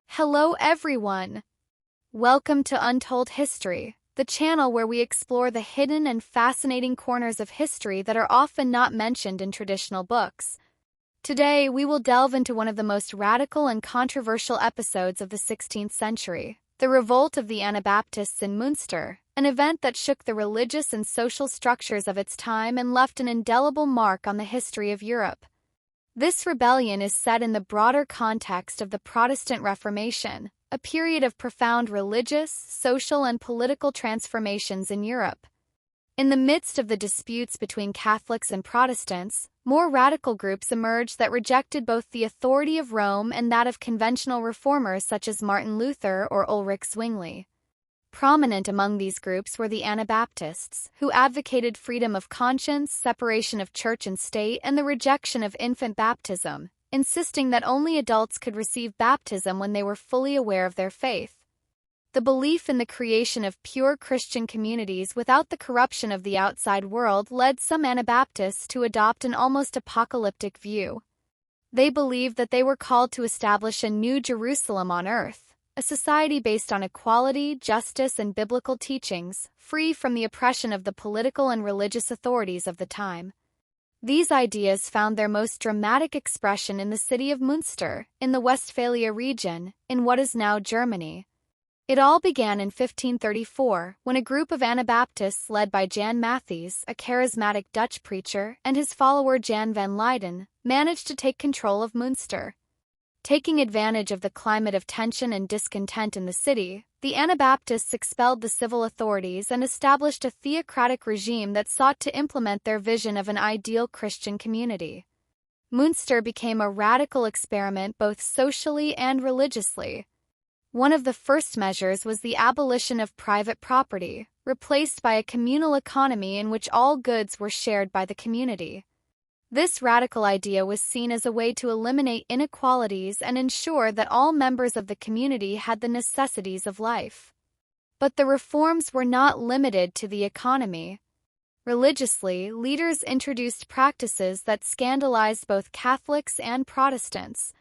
Hello everyone! Welcome to Untold History, the channel where we explore the hidden and fascinating corners of history that are often not mentioned in traditional books. Today, we will delve into one of the most radical and controversial episodes of the 16th century, the revolt of the Anabaptists in Münster, an event that shook the religious and social structures of its time and left an indelible mark on the history of Europe. This rebellion is set in the broader context of the Protestant Reformation, a period of profound religious, social, and political transformations in Europe. In the midst of the disputes between Catholics and Protestants, more radical groups emerged that rejected both the authority of Rome and that of conventional reformers such as Martin Luther or Ulrich Zwingli. Prominent among these groups were the Anabaptists, who advocated freedom of conscience, separation of church and state, and the rejection of infant baptism, insisting that only adults could receive baptism when they were fully aware of their faith. The belief in the creation of pure Christian communities without the corruption of the outside world led some Anabaptists to adopt an almost apocalyptic view. They believed that they were called to establish a new Jerusalem on earth, a society based on equality, justice, and biblical teachings, free from the oppression of the political and religious authorities of the time. These ideas found their most dramatic expression in the city of Münster, in the Westphalia region, in what is now Germany. It all began in 1534, when a group of Anabaptists led by Jan Matthys, a charismatic Dutch preacher, and his follower Jan van Leiden, managed to take control of Münster. Taking advantage of the climate of tension and discontent in the city, the Anabaptists expelled the civil authorities and established a theocratic regime that sought to implement their vision of an ideal Christian community. Münster became a radical experiment both socially and religiously. One of the first measures was the abolition of private property, replaced by a communal economy in which all goods were shared by the community. This radical idea was seen as a way to eliminate inequalities and ensure that all members of the community had the necessities of life. But the reforms were not limited to the economy. Religiously, leaders introduced practices that scandalized both Catholics and Protestants.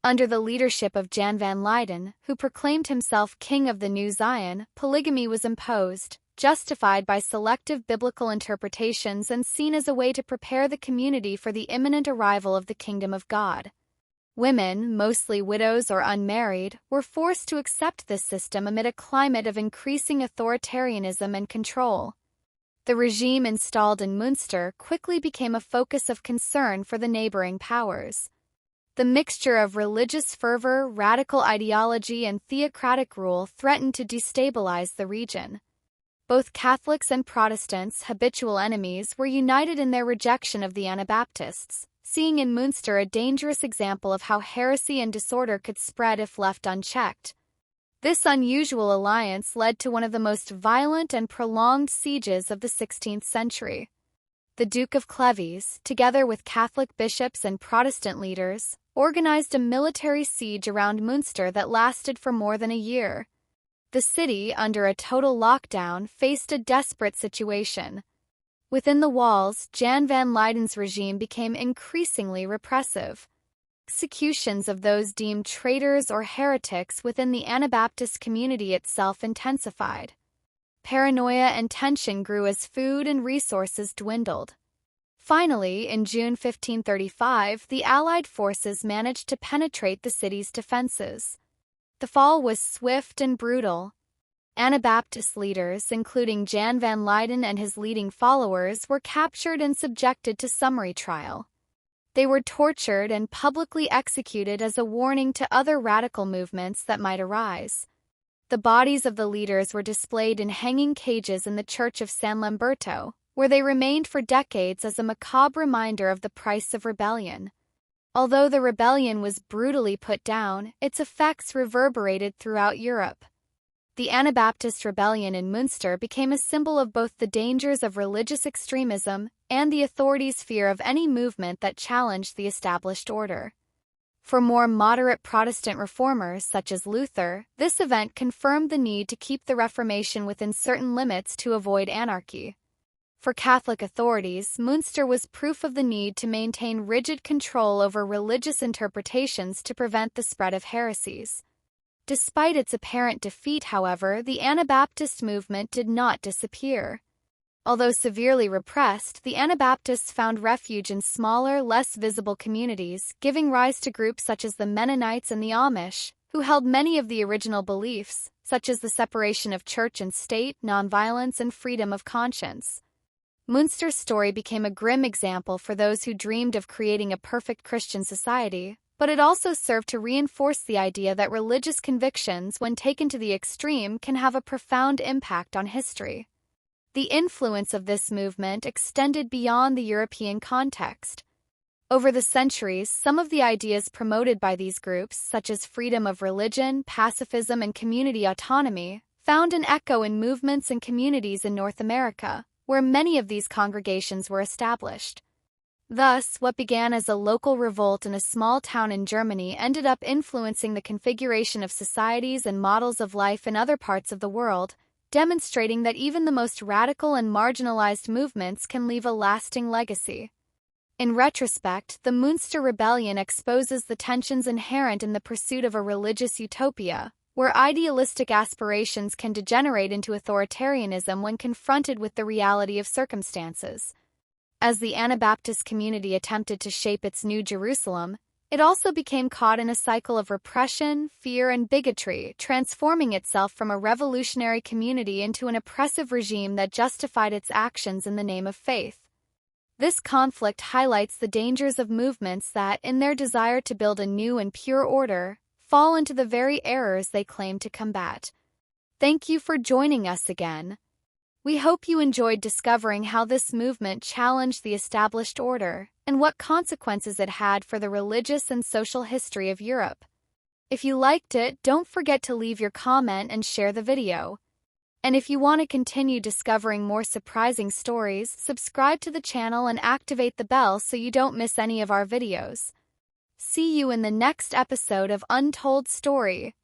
Under the leadership of Jan van Leiden, who proclaimed himself King of the New Zion, polygamy was imposed, justified by selective biblical interpretations and seen as a way to prepare the community for the imminent arrival of the kingdom of God. Women, mostly widows or unmarried, were forced to accept this system amid a climate of increasing authoritarianism and control. The regime installed in Münster quickly became a focus of concern for the neighboring powers. The mixture of religious fervor, radical ideology, and theocratic rule threatened to destabilize the region. Both Catholics and Protestants, habitual enemies, were united in their rejection of the Anabaptists, seeing in Münster a dangerous example of how heresy and disorder could spread if left unchecked. This unusual alliance led to one of the most violent and prolonged sieges of the 16th century. The Duke of Cleves, together with Catholic bishops and Protestant leaders, organized a military siege around Münster that lasted for more than a year. The city, under a total lockdown, faced a desperate situation. Within the walls, Jan van Leiden's regime became increasingly repressive. Executions of those deemed traitors or heretics within the Anabaptist community itself intensified. Paranoia and tension grew as food and resources dwindled. Finally, in June 1535, the Allied forces managed to penetrate the city's defenses. The fall was swift and brutal. Anabaptist leaders, including Jan van Leiden and his leading followers, were captured and subjected to summary trial. They were tortured and publicly executed as a warning to other radical movements that might arise. The bodies of the leaders were displayed in hanging cages in the Church of San Lamberto, where they remained for decades as a macabre reminder of the price of rebellion. Although the rebellion was brutally put down, its effects reverberated throughout Europe. The Anabaptist rebellion in Münster became a symbol of both the dangers of religious extremism and the authorities' fear of any movement that challenged the established order. For more moderate Protestant reformers such as Luther, this event confirmed the need to keep the Reformation within certain limits to avoid anarchy. For Catholic authorities, Münster was proof of the need to maintain rigid control over religious interpretations to prevent the spread of heresies. Despite its apparent defeat, however, the Anabaptist movement did not disappear. Although severely repressed, the Anabaptists found refuge in smaller, less visible communities, giving rise to groups such as the Mennonites and the Amish, who held many of the original beliefs, such as the separation of church and state, nonviolence, and freedom of conscience. Münster's story became a grim example for those who dreamed of creating a perfect Christian society, but it also served to reinforce the idea that religious convictions, when taken to the extreme, can have a profound impact on history. The influence of this movement extended beyond the European context. Over the centuries, some of the ideas promoted by these groups, such as freedom of religion, pacifism, and community autonomy, found an echo in movements and communities in North America, where many of these congregations were established. Thus, what began as a local revolt in a small town in Germany ended up influencing the configuration of societies and models of life in other parts of the world, demonstrating that even the most radical and marginalized movements can leave a lasting legacy. In retrospect, the Münster Rebellion exposes the tensions inherent in the pursuit of a religious utopia, where idealistic aspirations can degenerate into authoritarianism when confronted with the reality of circumstances. As the Anabaptist community attempted to shape its new Jerusalem, it also became caught in a cycle of repression, fear, and bigotry, transforming itself from a revolutionary community into an oppressive regime that justified its actions in the name of faith. This conflict highlights the dangers of movements that, in their desire to build a new and pure order, fall into the very errors they claim to combat. Thank you for joining us again. We hope you enjoyed discovering how this movement challenged the established order and what consequences it had for the religious and social history of Europe. If you liked it, don't forget to leave your comment and share the video. And if you want to continue discovering more surprising stories, subscribe to the channel and activate the bell so you don't miss any of our videos. See you in the next episode of Untold Story.